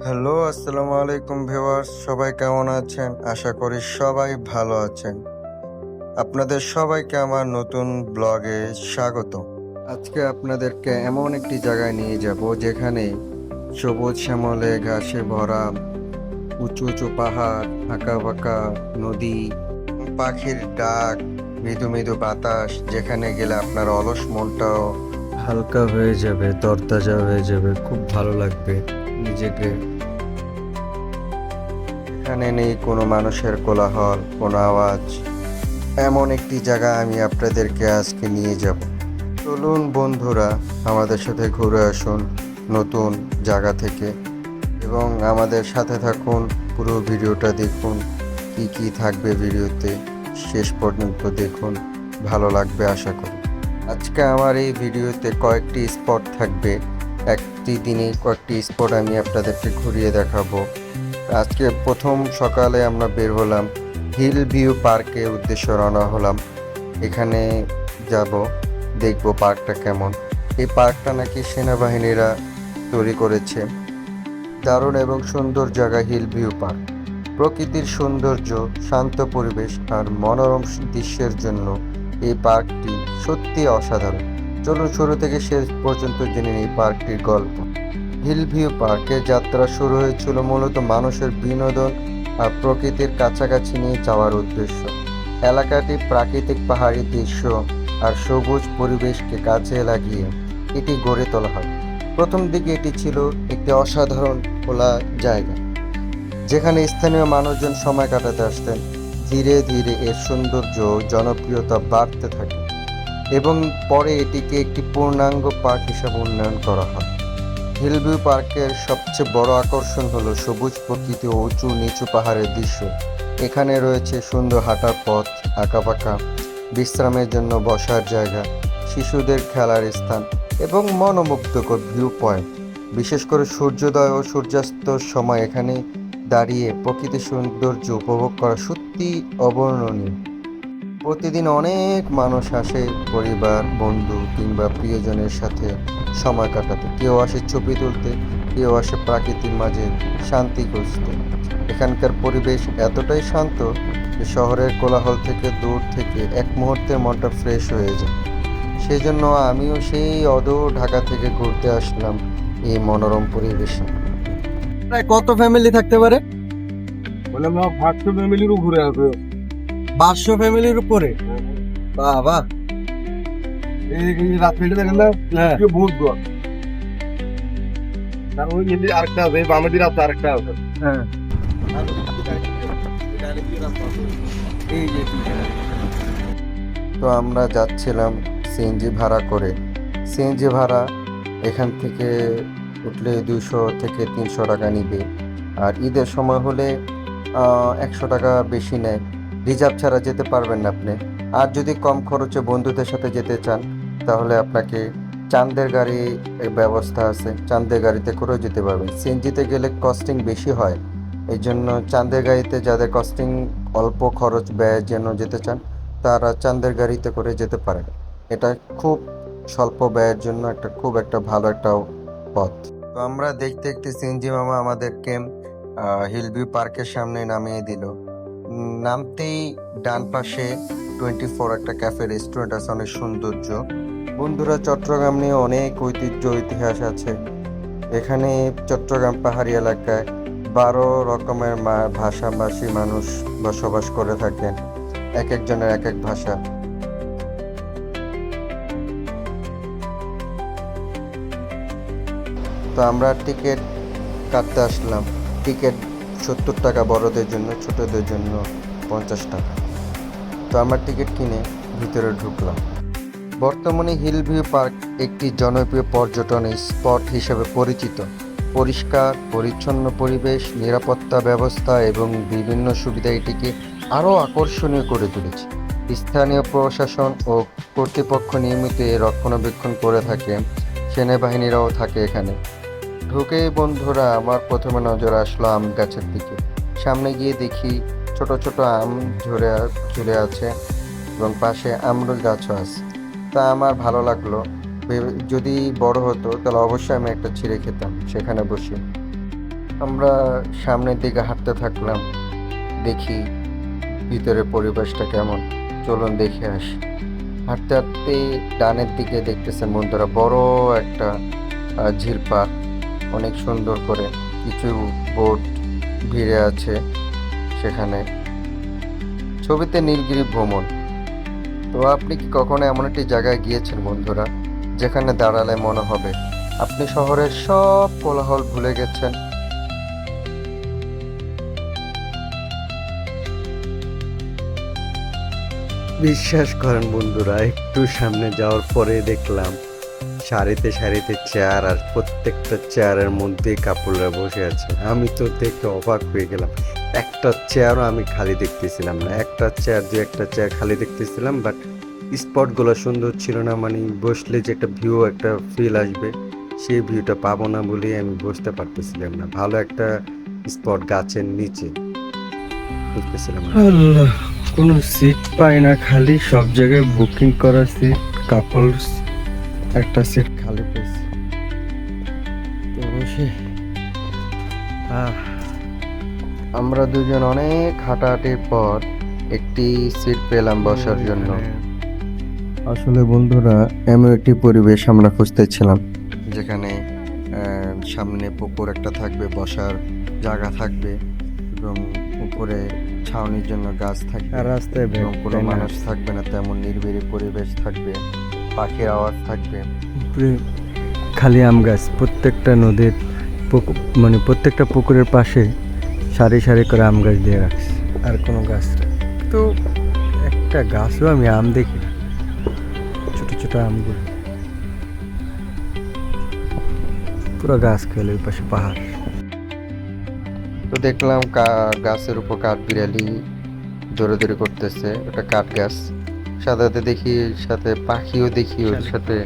Hello, আসসালামু আলাইকুম viewers. সবাই কেমন আছেন? আশা করি সবাই ভালো আছেন। আপনাদের সবাইকে আমার নতুন ব্লগে স্বাগত। আজকে আপনাদেরকে এমন একটি জায়গায় নিয়ে যাব যেখানে সবুজ শ্যামলে ঘাসে ভরা উঁচু উঁচু পাহাড়, আঁকা বাঁকা নদী, পাখির ডাক, মৃদু মৃদু বাতাস, যেখানে গেলে আপনার অলস মনটাও হালকা হয়ে যাবে, তরতাজা হয়ে যাবে, খুব ভালো লাগবে নিজেকে। এখানে নেই কোনো মানুষের কোলাহল, কোনো আওয়াজ। এমন একটি জায়গা আমি আপনাদেরকে আজকে নিয়ে যাব। চলুন বন্ধুরা, আমাদের সাথে ঘুরে আসুন নতুন জায়গা থেকে এবং আমাদের সাথে থাকুন। পুরো ভিডিওটা দেখুন, কি কি থাকবে ভিডিওতে, শেষ পর্যন্ত দেখুন, ভালো লাগবে আশা করি। আজকে আমার এই ভিডিওতে কয়েকটি স্পট থাকবে। একটি দিনে কয়েকটি স্পট আমি আপনাদেরকে ঘুরিয়ে দেখাবো। আজকে প্রথম সকালে আমরা বের হলাম, হিল ভিউ পার্কের উদ্দেশ্যে রওনা হলাম। এখানে যাব, দেখব পার্কটা কেমন। এই পার্কটা নাকি সেনাবাহিনীরা তৈরি করেছে। দারুণ এবং সুন্দর জায়গা হিল ভিউ পার্ক। প্রকৃতির সৌন্দর্য, শান্ত পরিবেশ আর মনোরম দৃশ্যের জন্য এই পার্কটি সত্যি অসাধারণ। চলুন শুরু থেকে শেষ পর্যন্ত জেনে নিই পার্কটির গল্প। হিল ভিউ পার্কের যাত্রা শুরু হয়েছিল মূলত মানুষের বিনোদন আর প্রকৃতির কাছাকাছি নিয়ে যাওয়ার উদ্দেশ্য। এলাকাটি প্রাকৃতিক পাহাড়ি দৃশ্য আর সবুজ পরিবেশকে কাজে লাগিয়ে এটি গড়ে তোলা হয়। প্রথম দিকে এটি ছিল একটি অসাধারণ খোলা জায়গা, যেখানে স্থানীয় মানুষজন সময় কাটাতে আসতেন। ধীরে ধীরে এর সৌন্দর্য ও জনপ্রিয়তা বাড়তে থাকে এবং পরে এটিকে একটি পূর্ণাঙ্গ পার্ক হিসেবে উন্নয়ন করা হয়। হিলভিউ পার্কের সবচেয়ে বড় আকর্ষণ হলো সবুজ প্রকৃতি ও উঁচু নিচু পাহাড়ের দৃশ্য। এখানে রয়েছে সুন্দর হাঁটার পথ, আঁকাবাঁকা বিশ্রামের জন্য বসার জায়গা, শিশুদের খেলার স্থান এবং মনোমুগ্ধকর ভিউ পয়েন্ট। বিশেষ করে সূর্যোদয় ও সূর্যাস্তর সময় এখানে দাঁড়িয়ে প্রকৃতির সৌন্দর্য উপভোগ করা সত্যি অবর্ণনীয়। প্রতিদিন অনেক মানুষ আসে পরিবার, বন্ধু কিংবা প্রিয়জনের সাথে সময় কাটাতে। কেউ আসে ছবি তুলতে, কেউ আসে প্রাকৃতির মাঝে শান্তি খুঁজতে। এখানকার পরিবেশ এতটাই শান্ত যে শহরের কোলাহল থেকে দূর থেকে এক মুহূর্তে মনটা ফ্রেশ হয়ে যায়। সেই জন্য আমিও সেই অদূর ঢাকা থেকে ঘুরতে আসলাম এই মনোরম পরিবেশে। প্রায় কত ফ্যামিলি থাকতে পারে? বলে আমার 500 ফ্যামিলিরও ঘুরে আসবে। 500 ফ্যামিলির উপরে? বাহ বাহ। এই রাস্তাটা দেখেন না, হ্যাঁ কি বহুত দূর। তার ওই নিচে আরেকটা আছে, বামে দিকে রাস্তা আরেকটা আছে। হ্যাঁ। এই যে তো আমরা যাচ্ছিলাম সিএনজি ভাড়া করে। সিএনজি ভাড়া এখান থেকে উঠলে 200 থেকে 300 টাকা নিবে, আর ঈদের সময় হলে 100 টাকা বেশি নেয়। রিজার্ভ ছাড়া যেতে পারবেন না আপনি। আর যদি কম খরচে বন্ধুদের সাথে যেতে চান তাহলে আপনাকে চাঁদের গাড়ি ব্যবস্থা আছে, চাঁদের গাড়িতে করেও যেতে পারবেন। সিএনজিতে গেলে কস্টিং বেশি হয়, এই জন্য চাঁদের গাড়িতে যাদের কস্টিং অল্প খরচ ব্যয়ের জন্য যেতে চান তারা চাঁদের গাড়িতে করে যেতে পারেন। এটা খুব স্বল্প ব্যয়ের জন্য খুব একটা ভালো একটা পথ। তো আমরা দেখতে দেখতে সিএনজি মামা আমাদেরকে হিলভিউ পার্কের সামনে নামিয়ে দিল। নামতেই ডান পাশে 24 একটা ক্যাফে রেস্টুরেন্ট আছে, অনেক সৌন্দর্য। বন্ধুরা, চট্টগ্রাম নিয়ে অনেক ঐতিহ্য ইতিহাস আছে। এখানে চট্টগ্রাম পাহাড়ি এলাকায় 12 রকমের ভাষাভাষী মানুষ বসবাস করে থাকেন, এক একজনের এক এক ভাষা। তো আমরা টিকিট কাটতে আসলাম। টিকিট 70 টাকা বড়দের জন্য, ছোটদের জন্য 50 টাকা। তো আমরা টিকিট কিনে ভিতরে ঢুকলাম। বর্তমানে হিলভিউ পার্ক একটি জনপ্রিয় পর্যটন স্পট হিসেবে পরিচিত। পরিষ্কার পরিচ্ছন্ন পরিবেশ, নিরাপত্তা ব্যবস্থা এবং বিভিন্ন সুবিধা এটিকে আরও আকর্ষণীয় করে তুলেছে। স্থানীয় প্রশাসন ও কর্তৃপক্ষ নিয়মিত এর রক্ষণাবেক্ষণ করে থাকে, সেনাবাহিনীরাও থাকে এখানে। ঢুকেই বন্ধুরা আমার প্রথমে নজর আসলো আম গাছের দিকে। সামনে গিয়ে দেখি ছোট ছোট আম ঝুলে আছে এবং পাশে আমরুল গাছও আছে। তা আমার ভালো লাগলো। যদি বড় হতো তাহলে অবশ্যই আমি একটা ছিঁড়ে খেতাম সেখানে বসে। আমরা সামনের দিকে হাঁটতে থাকলাম, দেখি ভিতরে পরিবেশটা কেমন। চলুন দেখে আসি। হাঁটতে হাঁটতে ডানের দিকে দেখতেছেন বন্ধুরা বড় একটা ঝিল পার্ক, অনেক সুন্দর করে কিছু বোট ভিড়ে আছে সেখানে। ছবিতে নীলগিরি ভ্রমণ। তো আপনি কি কখনো এমন একটি জায়গায় গিয়েছেন বন্ধুরা, যেখানে দাঁড়ালে মনে হবে আপনি শহরের সব কোলাহল ভুলে গেছেন? বিশ্বাস করেন বন্ধুরা, একটু সামনে যাওয়ার পরে দেখলাম সারিতে সারিতে চেয়ার, আর প্রত্যেকটা চেয়ারের মধ্যে কাপড়রা বসে আছে। আমি তো দেখে অবাক হয়ে গেলাম। একটা চেয়ারও আমি খালি দেখতেছিলাম না, একটা চেয়ার দু একটা চেয়ার খালি দেখতেছিলাম, বাট স্পটগুলো সুন্দর ছিল না। মানে বসলে যে একটা ভিউ, একটা ফিল আসবে, সেই ভিউটা পাবো না বলেই আমি বসতে পারতেছিলাম না। ভালো একটা স্পট গাছের নিচে বুঝতেছিলাম না। আল্লাহ, কোনো সিট পাই না, খালি সব জায়গায় বুকিং করা সিট, কাপড় একটা সিট খালি পেয়েছি। তো বসে আমরা দুজন অনেক হাঁটাহাঁটির পর একটি সিট পেলাম বসার জন্য। আসলে বন্ধুরা, এমন একটি পরিবেশ আমরা খুঁজতেছিলাম যেখানে সামনে পুকুর একটা থাকবে, বসার জায়গা থাকবে এবং উপরে ছাউনির জন্য গাছ থাকবে, আর রাস্তায় এবং কোনো মানুষ থাকবে না, তেমন নিরিবিলি পরিবেশ থাকবে, পাখির আওয়াজ থাকবে, উপরে খালি আম গাছ। প্রত্যেকটা নদীর মানে প্রত্যেকটা পুকুরের পাশে সারি সারি করে আম গাছ দিয়ে রাখছে, আর কোনো গাছ নেই। তো একটা গাছও আমি আম দেখি না, ছোট ছোট আমগুলো, পুরো গাছ খেলে ওই পাশে পাহাড়। তো দেখলাম গাছের উপর কাঠ বিড়ালি দৌড়াদৌড়ি করতেছে, ওটা কাঠ গাছ। সাথে সাথে দেখি সাথে পাখিও দেখি ওর সাথে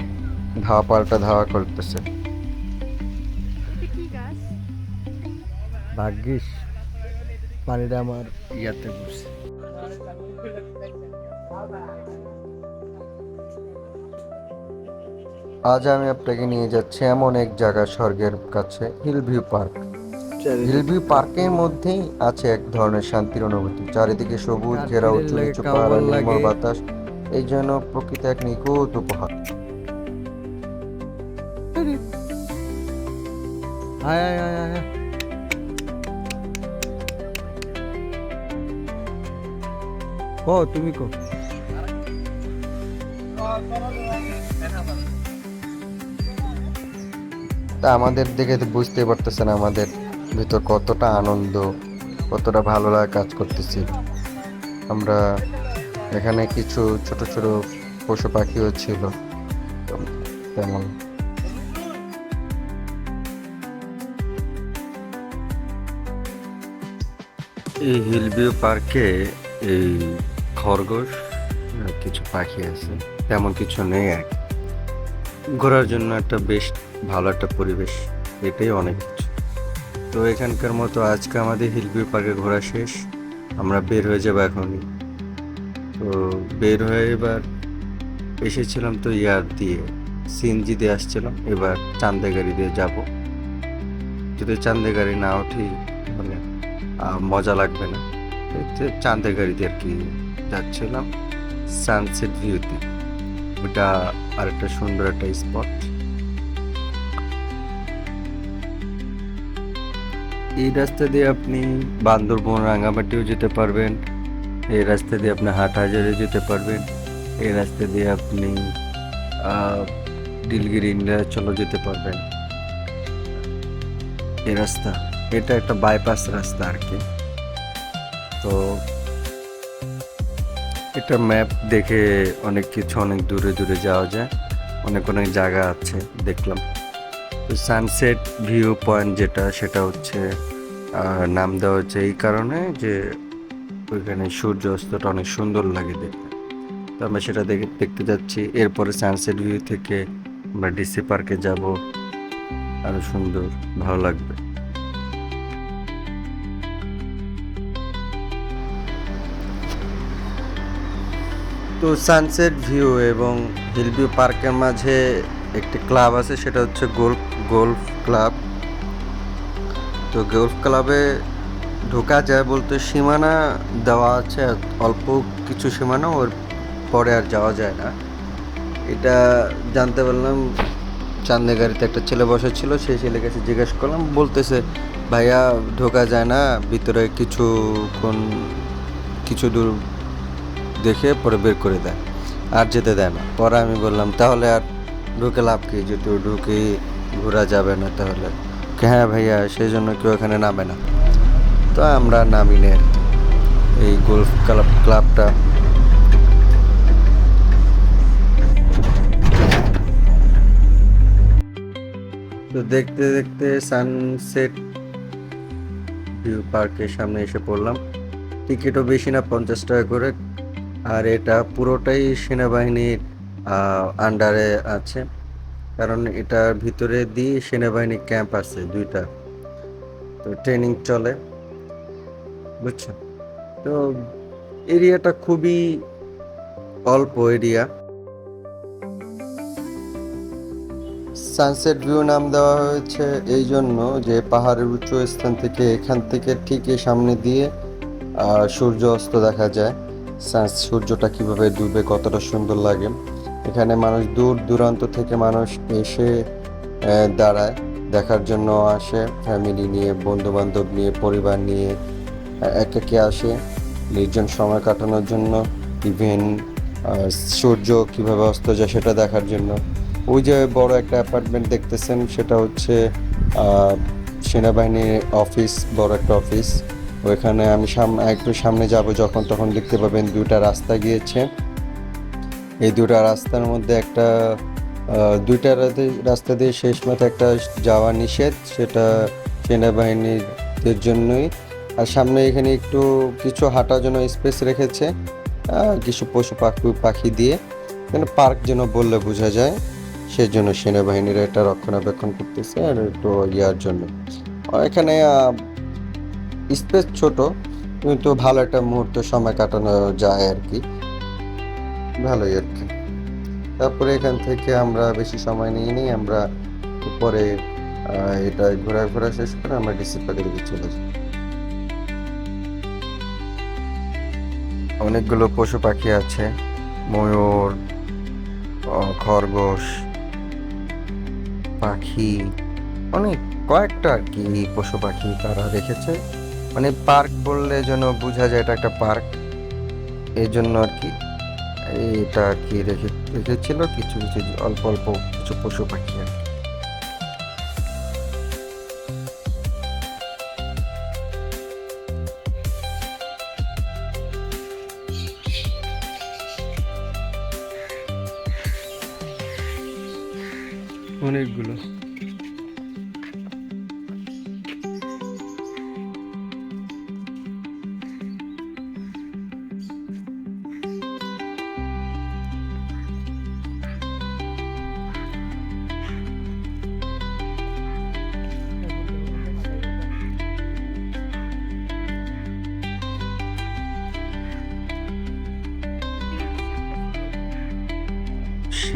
ধাওয়া পাল্টা ধাওয়া করতেছে। ভাগ্যিস পানিটা আমার ইয়াতে পড়ছে। আজ আমি আপনাকে নিয়ে যাচ্ছি এমন এক জায়গা স্বর্গের কাছে, Hill View Park. Hill View পার্কের মধ্যেই আছে এক ধরনের শান্তির অনুভূতি। চারিদিকে সবুজ ঘেরা উঁচু নিচু পাহাড়, নির্মল বাতাস, এই জন্য প্রকৃতি এক নিখুঁত উপহার। ও তুমি কো তা আমাদের দেখে তো বুঝতে পারতেছেন আমাদের ভিতর কতটা আনন্দ, কতটা ভালো লাগা কাজ করতেছি। আমরা এখানে কিছু ছোট ছোট পশু পাখিও ছিল তেমন। এই হিল ভিউ পার্কে এই খরগোশ কিছু পাখি আছে, তেমন কিছু নেই আর কি। ঘোরার জন্য একটা বেশ ভালো একটা পরিবেশ, এটাই অনেক কিছু। তো এখানকার মতো আজকে আমাদের হিল ভিউ পার্কে ঘোরা শেষ, আমরা বের হয়ে যাবো এখনই। তো বের হয়ে এবার এসেছিলাম তো ইয়ার দিয়ে, সিএনজি দিয়ে আসছিলাম, এবার চান্দে গাড়ি দিয়ে যাব। যদি চান্দে গাড়ি না উঠি মানে মজা লাগবে না, চান্দে গাড়ি দিয়ে আর কি যাচ্ছিলাম সানসেট ভিউতে। ওটা আরেকটা সুন্দর একটা স্পট। এই রাস্তা দিয়ে আপনি বান্দরবন, রাঙামাটিও যেতে পারবেন, এই রাস্তা দিয়ে আপনি হাটহাজারে যেতে পারবেন, এই রাস্তা দিয়ে আপনি নীলগিরি ইন্দ্রাচলও যেতে পারবেন। এই রাস্তা, এটা একটা বাইপাস রাস্তা আর কি। তো এটা ম্যাপ দেখে অনেক কিছু, অনেক দূরে দূরে যাওয়া যায়, অনেক অনেক জায়গা আছে দেখলাম। তো সানসেট ভিউ পয়েন্ট যেটা, সেটা হচ্ছে নাম দেওয়া হচ্ছে এই কারণে যে ওইখানে সূর্য অস্তটা অনেক সুন্দর লাগে দেখতে। তো আমরা সেটা দেখতে যাচ্ছি। এরপরে সানসেট ভিউ থেকে আমরা ডিসি পার্কে যাব, আরো সুন্দর ভালো লাগবে। তো সানসেট ভিউ এবং হিল ভিউ পার্কের মাঝে একটি ক্লাব আছে, সেটা হচ্ছে গোল্ফ ক্লাব। তো গলফ ক্লাবে ঢোকা যায় বলতে সীমানা দেওয়া আছে, অল্প কিছু সীমানা, ওর পরে আর যাওয়া যায় না। এটা জানতে পারলাম চাঁদনি গাড়িতে একটা ছেলে বসেছিল, সেই ছেলে কাছে জিজ্ঞেস করলাম, বলতেছে ভাইয়া ঢোকা যায় না, ভিতরে কিছু দূর দেখে পরে বের করে দেয়, আর যেতে দেয় না। পরে আমি বললাম তাহলে আর ঢুকে লাভ কি, যেহেতু ঢুকে ঘোরা যাবে না, তাহলে হ্যাঁ ভাইয়া সেই জন্য কেউ এখানে নামে না। তো আমরা নামি নে আর কি। এই গলফ ক্লাবটা তো দেখতে দেখতে সানসেট ভিউ পার্কের সামনে এসে পড়লাম। টিকিটও বেশি না, 50 টাকা করে। আর এটা পুরোটাই সেনাবাহিনীর আন্ডারে আছে, কারণ এটার ভিতরে দিয়ে সেনাবাহিনী ক্যাম্প আছে 2টা, তো ট্রেনিং চলে, বুঝছো। তো এরিয়াটা খুবই অল্প এরিয়া। সানসেট ভিউ নাম দেওয়া হয়েছে এই জন্য যে পাহাড়ের উঁচু স্থান থেকে, এখান থেকে ঠিক এই সামনে দিয়ে সূর্য অস্ত দেখা যায়। সূর্যটা কিভাবে ডুবে কতটা সুন্দর লাগে। এখানে মানুষ দূর দূরান্ত থেকে মানুষ এসে দাঁড়ায়, দেখার জন্য আসে, ফ্যামিলি নিয়ে, বন্ধু বান্ধব নিয়ে, পরিবার নিয়ে একে আসে নির্জন সময় কাটানোর জন্য, ইভেন সূর্য কিভাবে অস্ত যায় সেটা দেখার জন্য। ওই যে বড় একটা অ্যাপার্টমেন্ট দেখতেছেন, সেটা হচ্ছে সেনাবাহিনীর অফিস, বড় একটা অফিস। ওইখানে আমি একটু সামনে যাব যখন, তখন দেখতে পাবেন 2টা রাস্তা গিয়েছে। এই 2টা রাস্তার মধ্যে একটা 2টা রাস্তা দিয়ে শেষ মাথা একটা যাওয়া নিষেধ, সেটা সেনাবাহিনীদের জন্যই। আর সামনে এখানে একটু কিছু হাঁটার জন্য স্পেস রেখেছে, কিছু পশু পাখি দিয়ে, এখানে পার্ক যেন বললে বোঝা যায়, সেজন্য সেনাবাহিনীরা এটা রক্ষণাবেক্ষণ করতেছে। আর একটু ইয়ার জন্য এখানে স্পেস ছোট, কিন্তু ভালো একটা মুহূর্ত সময় কাটানো যায় আর কি, ভালোই আর কি। তারপরে এখান থেকে আমরা বেশি সময় নিয়ে আমরা উপরে এটা ঘোরা শেষ করে আমরা ডিসি পার্কের দিকে চলে যাই। অনেকগুলো পশু পাখি আছে, ময়ূর, খরগোশ, পাখি, অনেক কয়েকটা আর কি পশু পাখি তারা রেখেছে। মানে পার্ক বললে যেন বোঝা যায় এটা একটা পার্ক, এই জন্য আর কি এটা আর কি রেখেছিল কিছু কিছু অল্প অল্প কিছু পশু পাখি আর কি। অনেকগুলো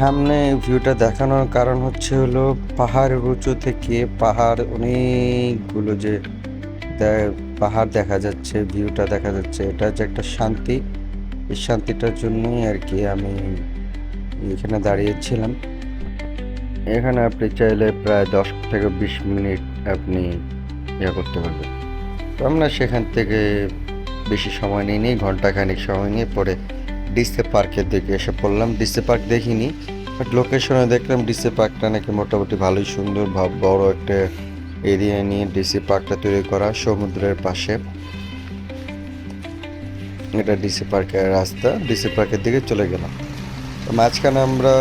সামনে ভিউটা দেখানোর কারণ হলো পাহাড়ের উঁচু থেকে পাহাড় অনেকগুলো যে পাহাড় দেখা যাচ্ছে, ভিউটা দেখা যাচ্ছে, এটা যে একটা শান্তি, এই শান্তিটার জন্যই আর কি আমি এখানে দাঁড়িয়েছিলাম। এখানে আপনি চাইলে প্রায় 10 থেকে 20 মিনিট আপনি করতে পারবেন। তো আমরা সেখান থেকে বেশি সময় নিয়ে ঘন্টাখানিক সময় নিয়ে পরে ডিসে পার্কের দিকে এসে পড়লাম। ডিসে পার্ক দেখিনি, বাট লোকেশনে দেখলাম ডিসে পার্কটা নাকি মোটামুটি ভালোই সুন্দর, বড় একটা এরিয়া নিয়ে ডিসি পার্কটা তৈরি করা সমুদ্রের পাশে। এটা ডিসি পার্কের রাস্তা, ডিসি পার্কের দিকে চলে গেলাম। মাঝখানে আমরা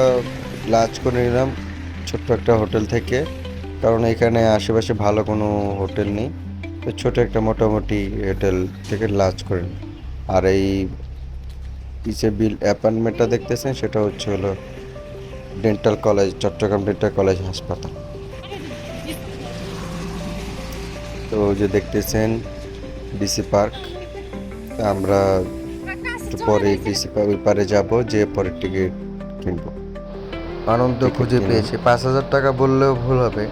লাঞ্চ করে নিলাম ছোট্ট একটা হোটেল থেকে, কারণ এখানে আশেপাশে ভালো কোনো হোটেল নেই, তো ছোট একটা মোটামুটি হোটেল থেকে লাঞ্চ করে নিলাম। আর এই পিছে অ্যাপার্টমেন্টটা দেখতেছেন, সেটা হলো dental college, Chittagong dental college হাসপাতাল। তো যে দেখতেছেন ডিসি পার্ক, আমরা একটু পরে ডিসি পার্ক ওই পারে যাবো, যে পরে টিকিট কিনবো। আনন্দ খুঁজে পেয়েছি, 5,000 টাকা বললেও ভুল হবে,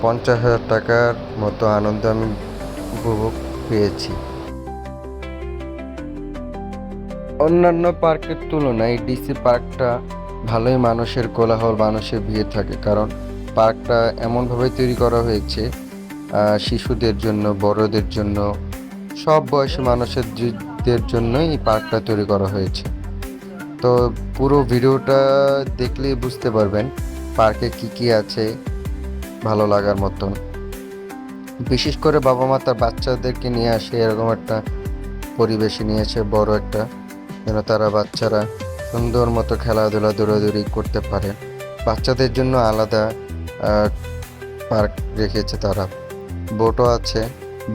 50,000 টাকার মতো আনন্দ আমি উপভোগ পেয়েছি। অন্যান্য পার্কের তুলনায় ডিসি পার্কটা ভালোই মানুষের কোলাহল, মানুষের ভিড় থাকে, কারণ পার্কটা এমনভাবে তৈরি করা হয়েছে শিশুদের জন্য, বড়দের জন্য, সব বয়সী মানুষদের জন্যই এই পার্কটা তৈরি করা হয়েছে। তো পুরো ভিডিওটা দেখলেই বুঝতে পারবেন পার্কে কি কি আছে ভালো লাগার মতন। বিশেষ করে বাবা মা তার বাচ্চাদেরকে নিয়ে আসে এরকম একটা পরিবেশে নিয়েছে, বড় একটা, যেন তারা বাচ্চারা সুন্দর মতো খেলাধুলা দৌড়াদৌড়ি করতে পারে। বাচ্চাদের জন্য আলাদা পার্ক রেখেছে তারা। বোটও আছে,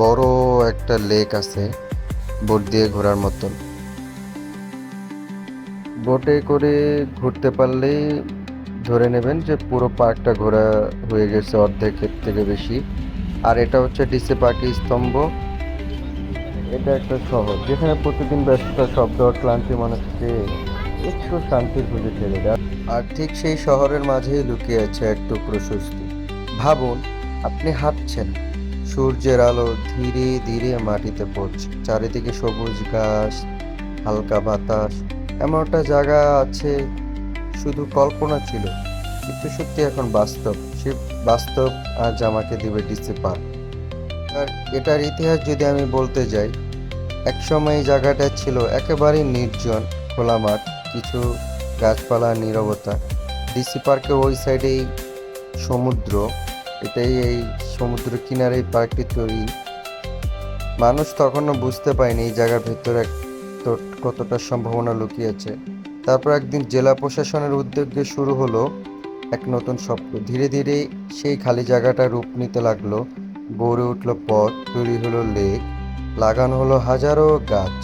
বড় একটা লেক আছে বোট দিয়ে ঘোরার মতন। বোটে করে ঘুরতে পারলেই ধরে নেবেন যে পুরো পার্কটা ঘোরা হয়ে গেছে, অর্ধেকের থেকে বেশি। আর এটা হচ্ছে ডিসি পার্কের স্তম্ভ। এটা একটা শহর যেখানে প্রতিদিন ব্যস্ততা, শব্দ আর ক্লান্তি মানুষকে একটু শান্তির খুঁজে ছেড়ে দেয়। আর ঠিক সেই শহরের মাঝেই লুকিয়ে আছে এক টুকরো স্বস্তি। ভাবুন, আপনি হাঁটছেন, সূর্যের আলো ধীরে ধীরে মাটিতে পড়ছে, চারিদিকে সবুজ ঘাস, হালকা বাতাস। এমন একটা জায়গা আছে শুধু কল্পনা ছিল, কিন্তু সত্যি এখন বাস্তব। সে বাস্তব আজ আমাকে দিবে ডিসি পার্ক। আর এটার ইতিহাস যদি আমি বলতে যাই, একসময় এই জায়গাটা ছিল একেবারেই নির্জন খোলা মাঠ, কিছু গাছপালা, নীরবতা। ডিসি পার্কের ওই সাইডেই সমুদ্র, এটাই এই সমুদ্র কিনারেই পার্কটি তৈরি। মানুষ তখনও বুঝতে পারেনি এই জায়গার ভেতরে কতটা সম্ভাবনা লুকিয়েছে। তারপর একদিন জেলা প্রশাসনের উদ্যোগে শুরু হলো এক নতুন স্বপ্ন। ধীরে ধীরে সেই খালি জায়গাটা রূপ নিতে লাগলো, গড়ে উঠলো পথ, তৈরি হলো লেক, লাগানো হলো হাজারো গাছ।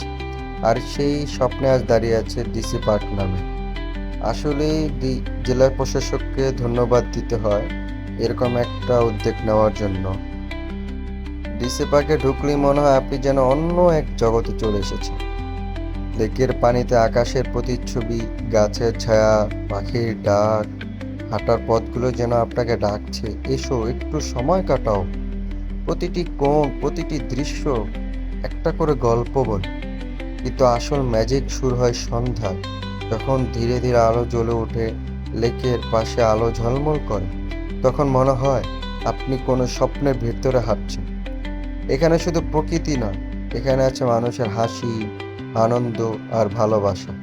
আর সেই স্বপ্নে আজ দাঁড়িয়ে আছে ডিসি পার্ক নামে। আসলে জেলা প্রশাসককে ধন্যবাদ দিতে হয় এরকম একটা উদ্যোগ নেওয়ার জন্য। ডিসি পার্কে ঢুকলেই মনে হয় আপনি যেন অন্য এক জগতে চলে এসেছেন। লেকের পানিতে আকাশের প্রতিচ্ছবি, গাছের ছায়া, পাখির ডাক, হাঁটার পথগুলো যেন আপনাকে ডাকছে, এসো একটু সময় কাটাও। প্রতিটি কোণ, প্রতিটি দৃশ্য একটা করে গল্প বলে। কিন্তু আসল ম্যাজিক শুরু হয় সন্ধ্যায়, যখন ধীরে ধীরে আলো জ্বলে ওঠে, লেকের পাশে আলো ঝলমল করে। তখন মনে হয় আপনি কোনো স্বপ্নের ভেতরে হাঁটছেন। এখানে শুধু প্রকৃতি নয়, এখানে আছে মানুষের হাসি, আনন্দ আর ভালোবাসা।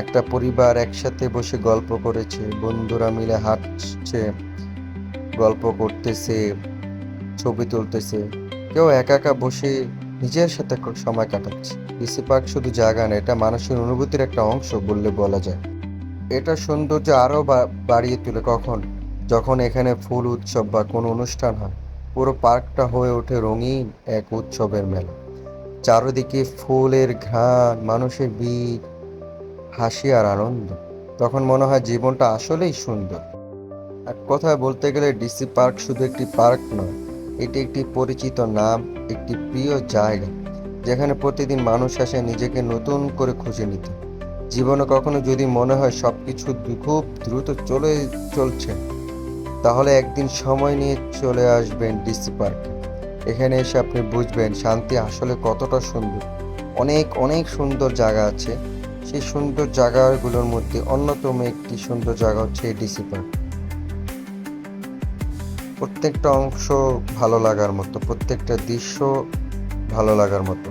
একটা পরিবার একসাথে বসে গল্প করেছে, বন্ধুরা মিলে হাঁটছে, গল্প করতেছে, ছবি তুলতেছে, কেউ একা একা বসে নিজের সাথে সময় কাটাচ্ছে। ডিসি পার্ক শুধু জায়গা না, এটা মানুষের অনুভূতির একটা অংশ বললে বলা যায়। এটা সৌন্দর্য আরও বাড়িয়ে তোলে যখন এখানে ফুল উৎসব বা কোনো অনুষ্ঠান হয়। পুরো পার্কটা হয়ে ওঠে রঙিন এক উৎসবের মেলা। চারদিকে ফুলের ঘ্রাণ, মানুষের ভিড়, হাসি আর আনন্দ। তখন মনে হয় জীবনটা আসলেই সুন্দর। এক কথায় বলতে গেলে ডিসি পার্ক শুধু একটি পার্ক নয়, এটি একটি পরিচিত নাম, একটি প্রিয় জায়গা যেখানে প্রতিদিন মানুষ আসে নিজেকে নতুন করে খুঁজে নিতে। জীবনে কখনো যদি মনে হয় সবকিছু খুব দ্রুত চলছে, তাহলে একদিন সময় নিয়ে চলে আসবেন ডিসি পার্কে। এখানে এসে আপনি বুঝবেন শান্তি আসলে কতটা সুন্দর। অনেক অনেক সুন্দর জায়গা আছে, সেই সুন্দর জায়গাগুলোর মধ্যে অন্যতম একটি সুন্দর জায়গা হচ্ছে এই ডিসি পার্ক। প্রত্যেকটা অংশ ভালো লাগার মতো, প্রত্যেকটা দৃশ্য ভালো লাগার মতো।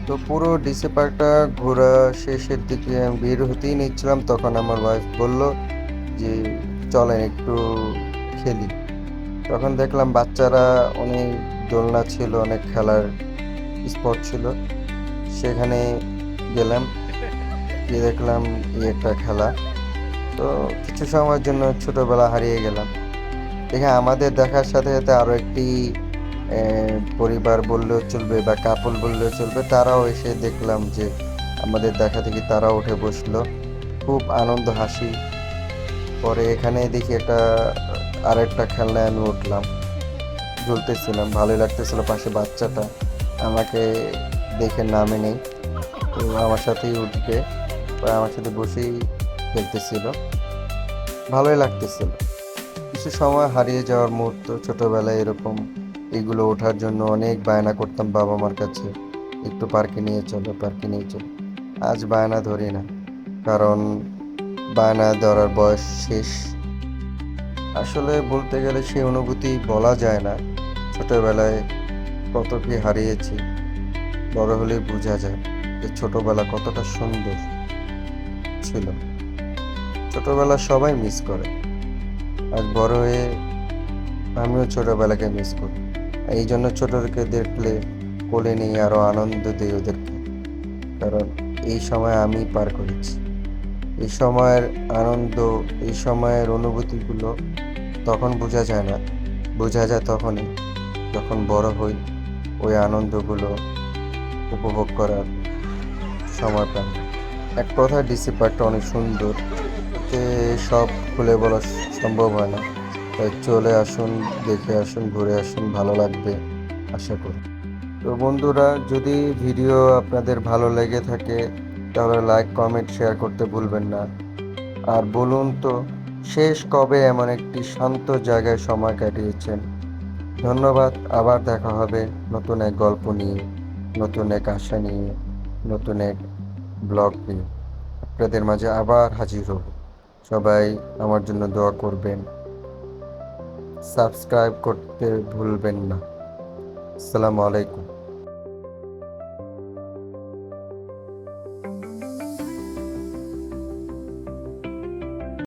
তো পুরো ডিসি পার্কটা ঘোরা শেষের দিকে আমি বের হতেই নিচ্ছিলাম, তখন আমার ওয়াইফ বলল যে চলেন একটু খেলি। তখন দেখলাম বাচ্চারা অনেক দোলনা ছিল, অনেক খেলার স্পট ছিল, সেখানে গেলাম, গিয়ে দেখলাম এই একটা খেলা। তো কিছু সময়ের জন্য ছোটবেলা হারিয়ে গেলাম। দেখে আমাদের দেখার সাথে সাথে আরও একটি পরিবার বললেও চলবে বা কাপল বললেও চলবে, তারাও এসে দেখলাম যে আমাদের দেখা দেখি তারাও উঠে বসলো, খুব আনন্দ হাসি। পরে এখানে দেখি আরেকটা খেলনায় আমি উঠলাম, ঝুলতেছিলাম, ভালোই লাগতেছিল। পাশে বাচ্চাটা আমাকে দেখে নামে নেই, তো আমার সাথেই উঠবে, আমার সাথে বসেই খেলতেছিল, ভালোই লাগতেছিল। কিছু সময় হারিয়ে যাওয়ার মুহূর্ত, ছোটবেলায় এরকম এগুলো ওঠার জন্য অনেক বায়না করতাম বাবা মার কাছে, একটু পার্কে নিয়ে চলো, পার্কে নিয়ে চলো। আজ বায়না ধরি না, কারণ বায়না ধরার বয়স শেষ। আসলে বলতে গেলে সেই অনুভূতি বলা যায় না। ছোটবেলায় কত কি হারিয়েছি, বড় হলেই বোঝা যায় যে ছোটবেলা কতটা সুন্দর ছিল। ছোটবেলা সবাই মিস করে, আজ বড় হয়ে আমিও ছোটবেলাকে মিস করি। এই জন্য ছোটদেরকে দেখলে কোলে নিয়ে আরো আনন্দ দিই ওদেরকে, কারণ এই সময় আমি পার করেছি। এই সময়ের আনন্দ, এই সময়ের অনুভূতিগুলো তখন বোঝা যায় না, বোঝা যায় তখনই যখন বড় হই, ওই আনন্দগুলো উপভোগ করার সময় পাই। এক কথায় ডিসি পার্কটা অনেক সুন্দর, যে সব খুলে বলা সম্ভব হয় না। তাই চলে আসুন, দেখে আসুন, ঘুরে আসুন, ভালো লাগবে আশা করি। তো বন্ধুরা, যদি ভিডিও আপনাদের ভালো লেগে থাকে তাহলে লাইক, কমেন্ট, শেয়ার করতে ভুলবেন না। আর বলুন তো, শেষ কবে এমন একটি শান্ত জায়গায় সময় কাটিয়েছেন? ধন্যবাদ। আবার দেখা হবে নতুন এক গল্প নিয়ে, নতুন এক আশা নিয়ে, নতুন এক ব্লগ নিয়ে। আপনাদের মাঝে আবার হাজির হব। সবাই আমার জন্য দোয়া করবেন, সাবস্ক্রাইব করতে ভুলবেন না। আসসালামু আলাইকুম।